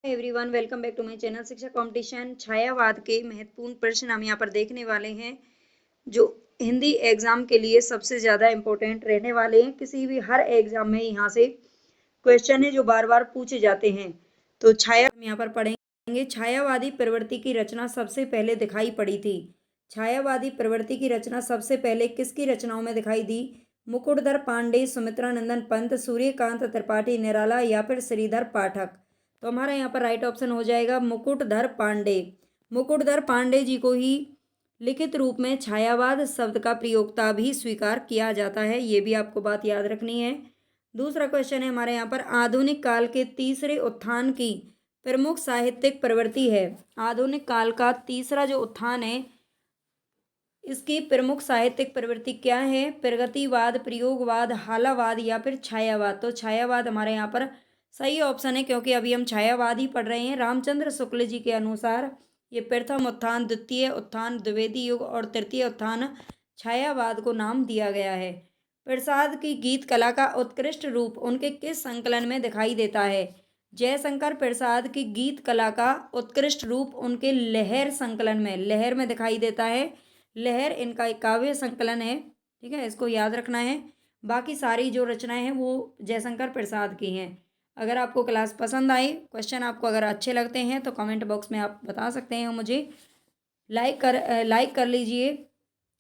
Everyone, welcome back to my channel शिक्षा competition. छायावाद के महत्वपूर्ण प्रश्न हम यहाँ पर देखने वाले हैं जो हिंदी एग्जाम के लिए सबसे ज़्यादा इम्पोर्टेंट रहने वाले हैं। किसी भी हर एग्जाम में यहाँ से क्वेश्चन है जो बार बार पूछे जाते हैं। तो छाया हम यहाँ पर पढ़ेंगे। छायावादी प्रवृत्ति की रचना सबसे पहले दिखाई पड़ी थी। छायावादी प्रवृत्ति की रचना सबसे पहले किसकी रचनाओं में दिखाई दी? मुकुटधर पांडे, सुमित्रानंदन पंत, सूर्यकांत त्रिपाठी निराला या फिर श्रीधर पाठक। तो हमारा यहाँ पर राइट ऑप्शन हो जाएगा मुकुटधर पांडे। मुकुटधर पांडे जी को ही लिखित रूप में छायावाद शब्द का प्रयोक्ता भी स्वीकार किया जाता है। ये भी आपको बात याद रखनी है। दूसरा क्वेश्चन है हमारे यहाँ पर, आधुनिक काल के तीसरे उत्थान की प्रमुख साहित्यिक प्रवृत्ति है। आधुनिक काल का तीसरा जो उत्थान है इसकी प्रमुख साहित्यिक प्रवृत्ति क्या है? प्रगतिवाद, प्रयोगवाद, हालावाद या फिर छायावाद। तो छायावाद हमारे यहाँ पर सही ऑप्शन है, क्योंकि अभी हम छायावाद ही पढ़ रहे हैं। रामचंद्र शुक्ल जी के अनुसार ये प्रथम उत्थान, द्वितीय उत्थान, द्विवेदी युग और तृतीय उत्थान छायावाद को नाम दिया गया है। प्रसाद की गीत कला का उत्कृष्ट रूप उनके किस संकलन में दिखाई देता है? जयशंकर प्रसाद की गीत कला का उत्कृष्ट रूप उनके लहर संकलन में, लहर में दिखाई देता है। लहर इनका एक काव्य संकलन है, ठीक है, इसको याद रखना है। बाकी सारी जो रचनाएं हैं वो जयशंकर प्रसाद की हैं। अगर आपको क्लास पसंद आई, क्वेश्चन आपको अगर अच्छे लगते हैं तो कमेंट बॉक्स में आप बता सकते हैं मुझे। लाइक कर लीजिए,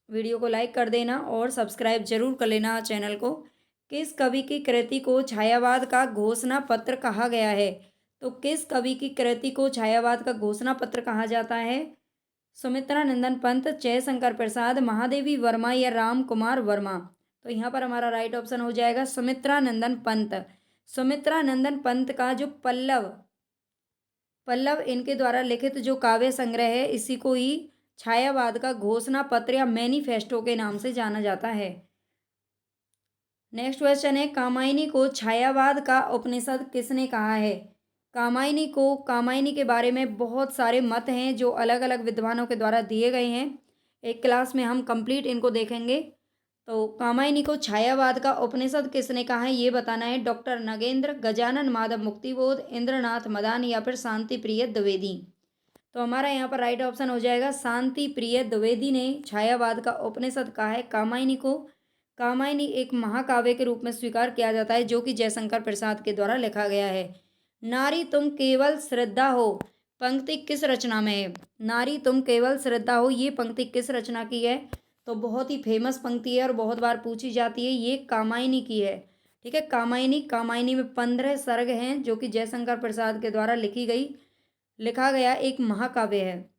वीडियो को लाइक कर देना और सब्सक्राइब जरूर कर लेना चैनल को। किस कवि की कृति को छायावाद का घोषणा पत्र कहा गया है? तो किस कवि की कृति को छायावाद का घोषणा पत्र कहा जाता है? सुमित्रानंदन पंत, जयशंकर प्रसाद, महादेवी वर्मा या राम कुमार वर्मा। तो यहाँ पर हमारा राइट ऑप्शन हो जाएगा सुमित्रानंदन पंत। सुमित्रानंदन पंत का जो पल्लव इनके द्वारा लिखित जो काव्य संग्रह है इसी को ही छायावाद का घोषणा पत्र या मैनिफेस्टो के नाम से जाना जाता है। नेक्स्ट क्वेश्चन है, कामायनी को छायावाद का उपनिषद किसने कहा है? कामायनी के बारे में बहुत सारे मत हैं जो अलग अलग विद्वानों के द्वारा दिए गए हैं। एक क्लास में हम कंप्लीट इनको देखेंगे। तो कामायनी को छायावाद का उपनिषद किसने कहा है ये बताना है। डॉक्टर नगेंद्र, गजानन माधव मुक्तिबोध, इंद्रनाथ मदान या फिर शांति प्रिय द्विवेदी। तो हमारा यहाँ पर राइट ऑप्शन हो जाएगा शांति प्रिय द्विवेदी ने छायावाद का उपनिषद कहा है कामायनी को। कामायनी एक महाकाव्य के रूप में स्वीकार किया जाता है जो कि जयशंकर प्रसाद के द्वारा लिखा गया है। नारी तुम केवल श्रद्धा हो पंक्ति किस रचना में है? नारी तुम केवल श्रद्धा हो ये पंक्ति किस रचना की है? तो बहुत ही फेमस पंक्ति है और बहुत बार पूछी जाती है। ये कामायनी की है, ठीक है। कामायनी में 15 सर्ग हैं जो कि जयशंकर प्रसाद के द्वारा लिखा गया एक महाकाव्य है।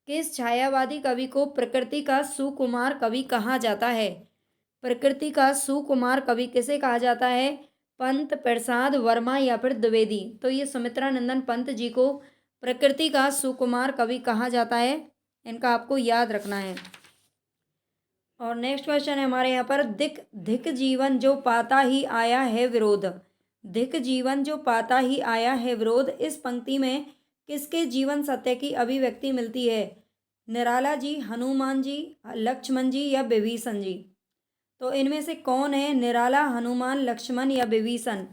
किस छायावादी कवि को प्रकृति का सुकुमार कवि कहा जाता है? प्रकृति का सुकुमार कवि किसे कहा जाता है? पंत, प्रसाद, वर्मा या फिर द्विवेदी। तो ये सुमित्रानंदन पंत जी को प्रकृति का सुकुमार कवि कहा जाता है। इनका आपको याद रखना है। और नेक्स्ट क्वेश्चन है हमारे यहाँ पर, धिक जीवन जो पाता ही आया है विरोध। धिक जीवन जो पाता ही आया है विरोध, इस पंक्ति में किसके जीवन सत्य की अभिव्यक्ति मिलती है? निराला जी, हनुमान जी, लक्ष्मण जी या विभीषण जी। तो इनमें से कौन है? निराला, हनुमान, लक्ष्मण या विभीषण।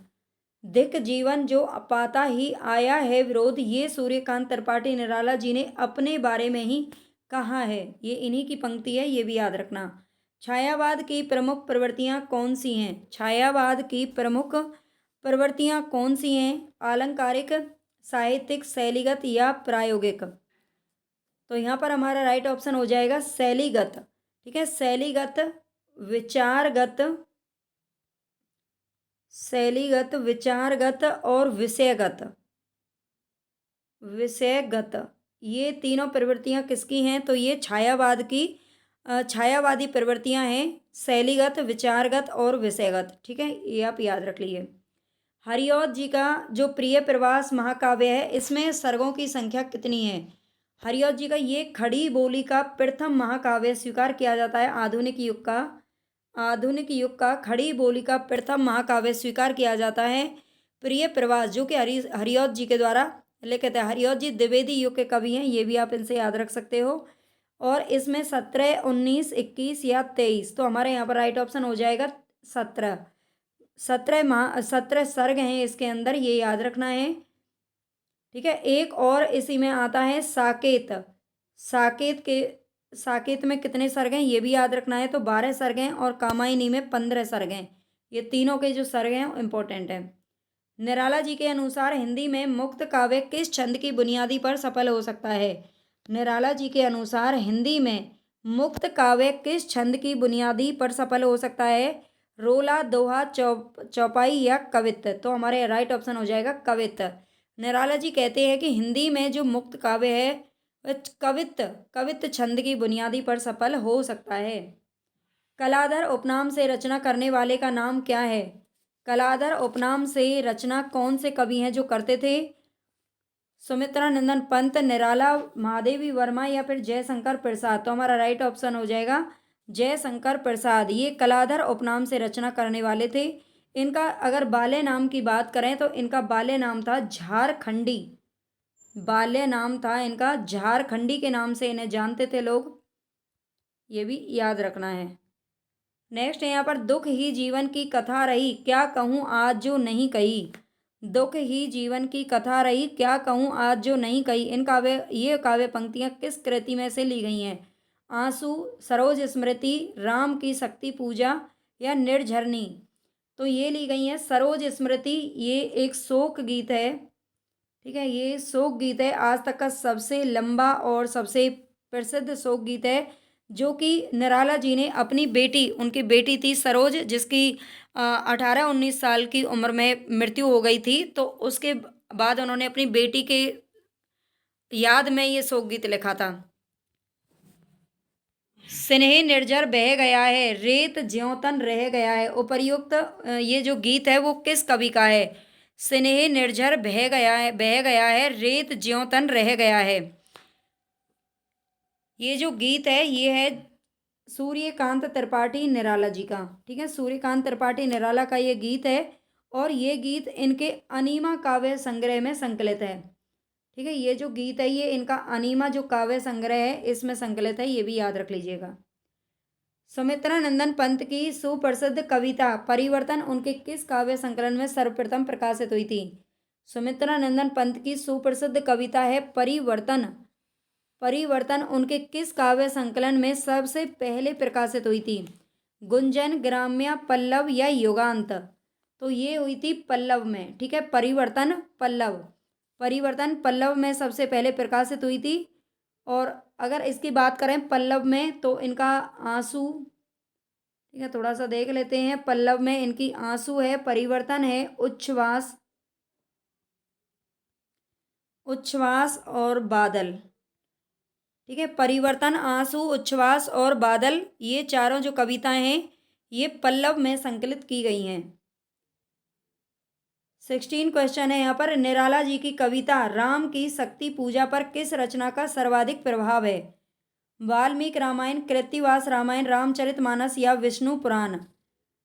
धिक जीवन जो पाता ही आया है विरोध, ये सूर्यकांत त्रिपाठी निराला जी ने अपने बारे में ही कहा है। ये इन्हीं की पंक्ति है, ये भी याद रखना। छायावाद की प्रमुख प्रवृत्तियां कौन सी हैं? छायावाद की प्रमुख प्रवृत्तियां कौन सी हैं? अलंकारिक, साहित्यिक, शैलीगत या प्रायोगिक। तो यहाँ पर हमारा राइट ऑप्शन हो जाएगा शैलीगत, ठीक है। शैलीगत, विचारगत और विषयगत ये तीनों प्रवृत्तियां किसकी हैं? तो ये छायावादी प्रवृत्तियां हैं, शैलीगत, विचारगत और विषयगत, ठीक है। ये आप याद रख लीजिए। हरिऔध जी का जो प्रिय प्रवास महाकाव्य है इसमें सर्गों की संख्या कितनी है? हरिऔध जी का ये खड़ी बोली का प्रथम महाकाव्य स्वीकार किया जाता है। आधुनिक युग का खड़ी बोली का प्रथम महाकाव्य स्वीकार किया जाता है प्रिय प्रवास, जो कि हरिऔध जी के द्वारा लिखित है। हरिऔध जी द्विवेदी युग के कवि हैं, ये भी आप इनसे याद रख सकते हो। और इसमें 17, 19, 21 या 23। तो हमारे यहाँ पर राइट ऑप्शन हो जाएगा 17 सर्ग हैं इसके अंदर, ये याद रखना है, ठीक है। एक और इसी में आता है साकेत। साकेत में कितने सर्ग हैं ये भी याद रखना है। तो 12 सर्ग हैं और कामायनी में 15 सर्ग हैं। ये तीनों के जो सर्ग हैं इंपॉर्टेंट है। निराला जी के अनुसार हिंदी में मुक्त काव्य किस छंद की बुनियादी पर सफल हो सकता है? निराला जी के अनुसार हिंदी में मुक्त काव्य किस छंद की बुनियादी पर सफल हो सकता है? रोला, दोहा, चौपाई या कवित्त? तो हमारे राइट ऑप्शन हो जाएगा कवित्त। निराला जी कहते हैं कि हिंदी में जो मुक्त काव्य है वह कवित्त छंद की बुनियादी पर सफल हो सकता है। कलाधर उपनाम से रचना करने वाले का नाम क्या है? कलाधर उपनाम से रचना कौन से कवि हैं जो करते थे? सुमित्रा नंदन पंत, निराला, महादेवी वर्मा या फिर जयशंकर प्रसाद? तो हमारा राइट ऑप्शन हो जाएगा जयशंकर प्रसाद। ये कलाधर उपनाम से रचना करने वाले थे। इनका अगर बाल्य नाम की बात करें तो इनका बाल्य नाम था झारखंडी। बाल्य नाम था इनका झारखंडी के नाम से इन्हें जानते थे लोग। ये भी याद रखना है। नेक्स्ट है यहाँ पर दुख ही जीवन की कथा रही, क्या कहूँ आज जो नहीं कही? दुख ही जीवन की कथा रही, क्या कहूँ आज जो नहीं कही। ये काव्य पंक्तियाँ किस कृति में से ली गई हैं? आंसू, सरोज स्मृति, राम की शक्ति पूजा या निर्झरनी? तो ये ली गई है सरोज स्मृति। ये एक शोक गीत है। ठीक है, ये शोक गीत है, आज तक का सबसे लंबा और सबसे प्रसिद्ध शोक गीत है, जो कि निराला जी ने अपनी बेटी, उनकी बेटी थी सरोज, जिसकी 18-19 साल की उम्र में मृत्यु हो गई थी। तो उसके बाद उन्होंने अपनी बेटी के याद में ये शोक गीत लिखा था। स्नेह निर्जर बह गया है, रेत ज्यों तन रह गया है। उपर्युक्त ये जो गीत है वो किस कवि का है? स्नेह निर्जर बह गया है, रेत ज्यों तन रह गया है। ये जो गीत है ये है सूर्यकांत त्रिपाठी निराला जी का। ठीक है, सूर्यकांत त्रिपाठी निराला का ये गीत है और ये गीत इनके अनीमा काव्य संग्रह में संकलित है। ठीक है, ये जो गीत है ये इनका अनीमा जो काव्य संग्रह है इसमें संकलित है, ये भी याद रख लीजिएगा। सुमित्रा नंदन पंत की सुप्रसिद्ध कविता परिवर्तन उनके किस काव्य संकलन में सर्वप्रथम प्रकाशित हुई थी? सुमित्रा नंदन पंत की सुप्रसिद्ध कविता है परिवर्तन। परिवर्तन उनके किस काव्य संकलन में सबसे पहले प्रकाशित हुई थी? गुंजन, ग्राम्य, पल्लव या युगांत? तो ये हुई थी पल्लव में। ठीक है, परिवर्तन पल्लव में सबसे पहले प्रकाशित हुई थी। और अगर इसकी बात करें पल्लव में तो इनका आंसू, ठीक है थोड़ा सा देख लेते हैं। पल्लव में इनकी आंसू है, परिवर्तन है उच्छ्वास और बादल। ठीक है, परिवर्तन, आंसू, उच्छ्वास और बादल, ये चारों जो कविताएं हैं ये पल्लव में संकलित की गई हैं। 16 क्वेश्चन है यहाँ पर। निराला जी की कविता राम की शक्ति पूजा पर किस रचना का सर्वाधिक प्रभाव है? वाल्मीकि रामायण, कृत्तिवास रामायण, रामचरितमानस या विष्णु पुराण?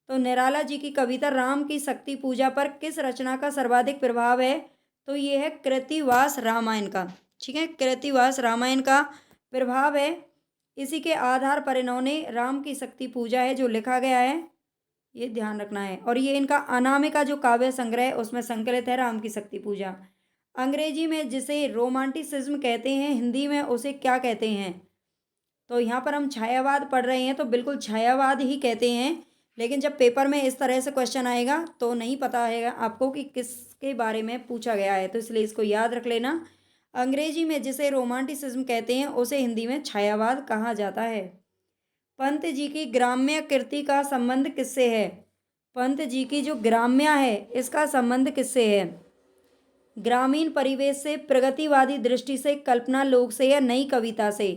तो निराला जी की कविता राम की शक्ति पूजा पर किस रचना का सर्वाधिक प्रभाव है? तो ये है कृत्तिवास रामायण का। ठीक है, कृत्तिवास रामायण का प्रभाव है। इसी के आधार पर इन्होंने राम की शक्ति पूजा है जो लिखा गया है, ये ध्यान रखना है। और ये इनका अनामिका जो काव्य संग्रह है उसमें संकलित है राम की शक्ति पूजा। अंग्रेजी में जिसे रोमांटिसिज्म कहते हैं, हिंदी में उसे क्या कहते हैं? तो यहाँ पर हम छायावाद पढ़ रहे हैं तो बिल्कुल छायावाद ही कहते हैं, लेकिन जब पेपर में इस तरह से क्वेश्चन आएगा तो नहीं पता है आपको कि किसके बारे में पूछा गया है, तो इसलिए इसको याद रख लेना। अंग्रेजी में जिसे रोमांटिसिज्म कहते हैं उसे हिंदी में छायावाद कहा जाता है। पंत जी की ग्राम्य कृति का संबंध किससे है? पंत जी की जो ग्राम्य है इसका संबंध किससे है? ग्रामीण परिवेश से, प्रगतिवादी दृष्टि से, कल्पना लोक से या नई कविता से?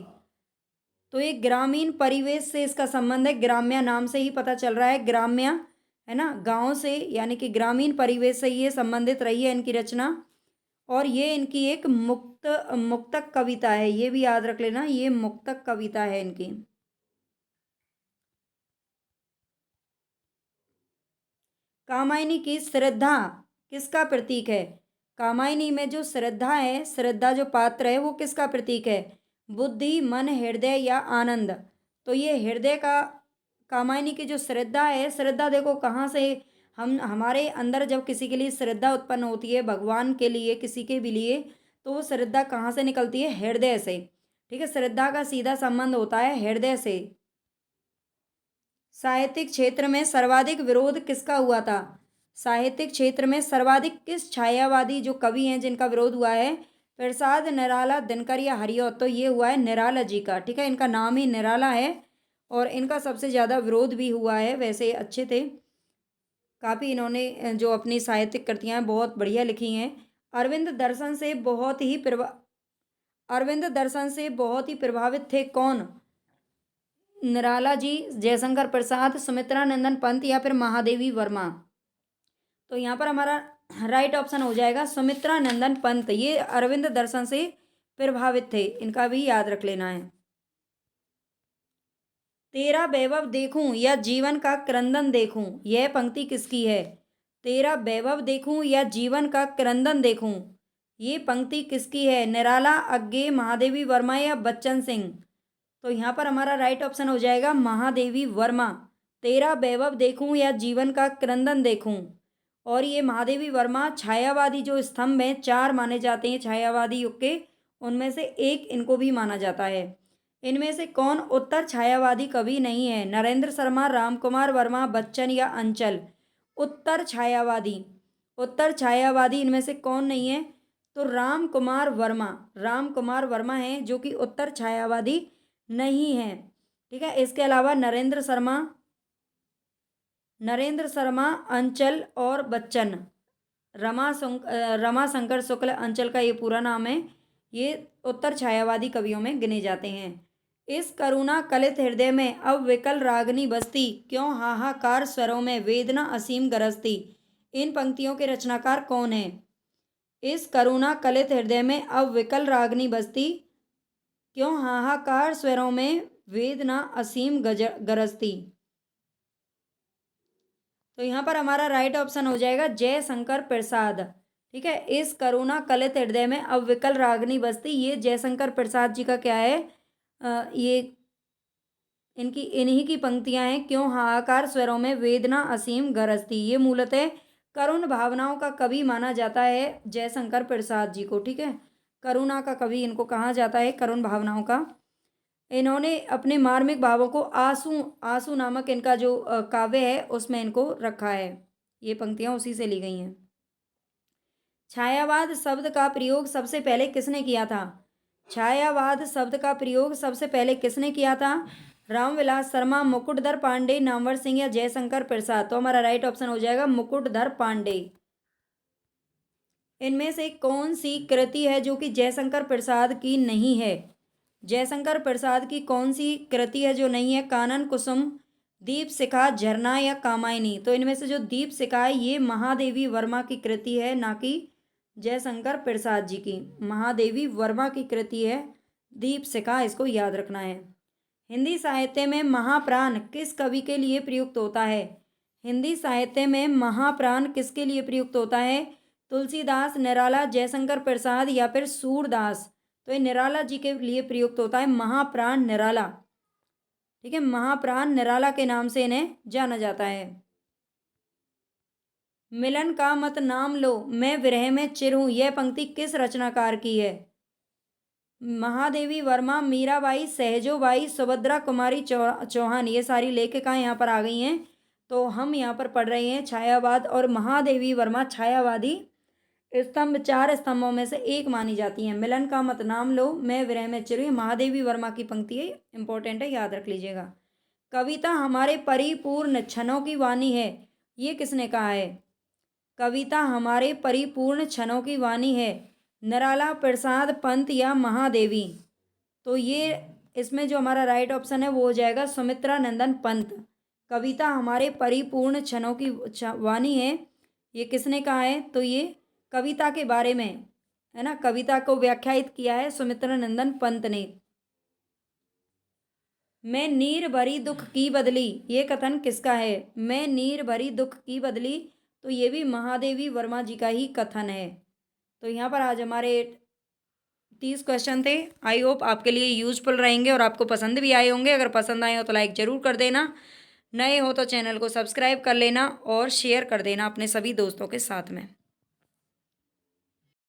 तो ये ग्रामीण परिवेश से इसका संबंध है, ग्राम्य नाम से ही पता चल रहा है, ग्राम्य है ना, गांव से, यानी कि ग्रामीण परिवेश से ये संबंधित रही है इनकी रचना। और ये इनकी एक मुक्तक कविता है, ये भी याद रख लेना, ये मुक्तक कविता है इनकी। कामायनी की श्रद्धा किसका प्रतीक है? कामायनी में जो श्रद्धा है, श्रद्धा जो पात्र है वो किसका प्रतीक है? बुद्धि, मन, हृदय या आनंद? तो ये हृदय का, कामायनी की जो श्रद्धा है, श्रद्धा देखो कहाँ से, हम हमारे अंदर जब किसी के लिए श्रद्धा उत्पन्न होती है, भगवान के लिए, किसी के भी लिए, तो वो श्रद्धा कहाँ से निकलती है? हृदय से। ठीक है, श्रद्धा का सीधा संबंध होता है हृदय से। साहित्यिक क्षेत्र में सर्वाधिक विरोध किसका हुआ था? साहित्यिक क्षेत्र में सर्वाधिक किस छायावादी जो कवि हैं जिनका विरोध हुआ है? प्रसाद, निराला, दिनकर या हरिऔध? तो ये हुआ है निराला जी का। ठीक है, इनका नाम ही निराला है और इनका सबसे ज़्यादा विरोध भी हुआ है। वैसे अच्छे थे काफ़ी, इन्होंने जो अपनी साहित्यिक कृतियाँ हैं बहुत बढ़िया लिखी हैं। अरविंद दर्शन से बहुत ही प्रभावित थे कौन? निराला जी, जयशंकर प्रसाद, सुमित्रा नंदन पंत या फिर महादेवी वर्मा? तो यहाँ पर हमारा राइट ऑप्शन हो जाएगा सुमित्रा नंदन पंत। ये अरविंद दर्शन से प्रभावित थे, इनका भी याद रख लेना है। तेरा वैभव देखूं या जीवन का क्रंदन देखूं, यह पंक्ति किसकी है? तेरा वैभव देखूं या जीवन का क्रंदन देखूं, ये पंक्ति किसकी है? निराला, अग्गे, महादेवी वर्मा या बच्चन सिंह? तो यहाँ पर हमारा राइट ऑप्शन हो जाएगा महादेवी वर्मा। तेरा वैभव देखूं या जीवन का क्रंदन देखूं, और ये महादेवी वर्मा छायावादी जो स्तंभ हैं, 4 माने जाते हैं छायावादी युग के, उनमें से एक इनको भी माना जाता है। इनमें से कौन उत्तर छायावादी कवि नहीं है? नरेंद्र शर्मा, रामकुमार वर्मा, बच्चन या अंचल? उत्तर छायावादी इनमें से कौन नहीं है? तो रामकुमार वर्मा हैं जो कि उत्तर छायावादी नहीं है। ठीक है, इसके अलावा नरेंद्र शर्मा, अंचल और बच्चन, रमाशंकर शुक्ल अंचल का ये पूरा नाम है, ये उत्तर छायावादी कवियों में गिने जाते हैं। इस करुणा कलित हृदय में अब विकल रागनी बसती, क्यों हाहाकार स्वरों में वेदना असीम गरजती? इन पंक्तियों के रचनाकार कौन है? इस करुणा कलित हृदय में अब विकल रागनी बसती, क्यों हाहाकार स्वरों में वेदना असीम गरजती? तो यहाँ पर हमारा राइट ऑप्शन हो जाएगा जयशंकर प्रसाद। ठीक है, इस करुणा कलित हृदय में अब विकल रागनी बसती, ये जयशंकर प्रसाद जी का क्या है? ये इन्हीं की पंक्तियां हैं, क्यों हाहाकार स्वरों में वेदना असीम गरजती। ये मूलतः करुण भावनाओं का कवि माना जाता है जयशंकर प्रसाद जी को। ठीक है, करुणा का कवि इनको कहा जाता है, करुण भावनाओं का। इन्होंने अपने मार्मिक भावों को आंसू नामक इनका जो काव्य है उसमें इनको रखा है। ये पंक्तियां उसी से ली गई हैं। छायावाद शब्द का प्रयोग सबसे पहले किसने किया था? छायावाद शब्द का प्रयोग सबसे पहले किसने किया था? रामविलास शर्मा, मुकुटधर पांडे, नामवर सिंह या जयशंकर प्रसाद? तो हमारा राइट ऑप्शन हो जाएगा मुकुटधर पांडे। इनमें से कौन सी कृति है जो कि जयशंकर प्रसाद की नहीं है? जयशंकर प्रसाद की कौन सी कृति है जो नहीं है? कानन, कुसुम, दीप शिखा, झरना या कामायनी? तो इनमें से जो दीप शिखा है ये महादेवी वर्मा की कृति है, ना कि जयशंकर प्रसाद जी की। महादेवी वर्मा की कृति है दीप शिखा, इसको याद रखना है। हिंदी साहित्य में महाप्राण किस कवि के लिए प्रयुक्त होता है? हिंदी साहित्य में महाप्राण किसके लिए प्रयुक्त होता है? तुलसीदास, निराला, जयशंकर प्रसाद या फिर सूरदास? तो ये निराला जी के लिए प्रयुक्त होता है महाप्राण निराला। ठीक है, महाप्राण निराला के नाम से इन्हें जाना जाता है। मिलन का मत नाम लो, मैं विरह में चिर हूं, यह पंक्ति किस रचनाकार की है? महादेवी वर्मा, मीराबाई, सहजोबाई, सुभद्रा कुमारी चौहान? ये सारी लेखिकाएं यहाँ पर आ गई हैं। तो हम यहाँ पर पढ़ रहे हैं छायावाद, और महादेवी वर्मा छायावादी स्तंभ, 4 स्तंभों में से एक मानी जाती हैं। मिलन का मत नाम लो, मैं विरह में चिर हूं, महादेवी वर्मा की पंक्ति है, इंपॉर्टेंट है, याद रख लीजिएगा। कविता हमारे परिपूर्ण क्षणों की वाणी है, ये किसने कहा है? कविता हमारे परिपूर्ण क्षणों की वाणी है, निराला, प्रसाद, पंत या महादेवी? तो ये इसमें जो हमारा राइट ऑप्शन है वो हो जाएगा सुमित्रा नंदन पंत। कविता हमारे परिपूर्ण क्षणों की वाणी है, ये किसने कहा है? तो ये कविता के बारे में है ना, कविता को व्याख्यायित किया है सुमित्रा नंदन पंत ने। मैं नीर भरी दुख की बदली, ये कथन किसका है? मैं नीर भरी दुख की बदली, तो ये भी महादेवी वर्मा जी का ही कथन है। तो यहाँ पर आज हमारे 30 क्वेश्चन थे। आई होप आपके लिए यूजफुल रहेंगे और आपको पसंद भी आए होंगे। अगर पसंद आए हो तो लाइक ज़रूर कर देना, नए हो तो चैनल को सब्सक्राइब कर लेना और शेयर कर देना अपने सभी दोस्तों के साथ में।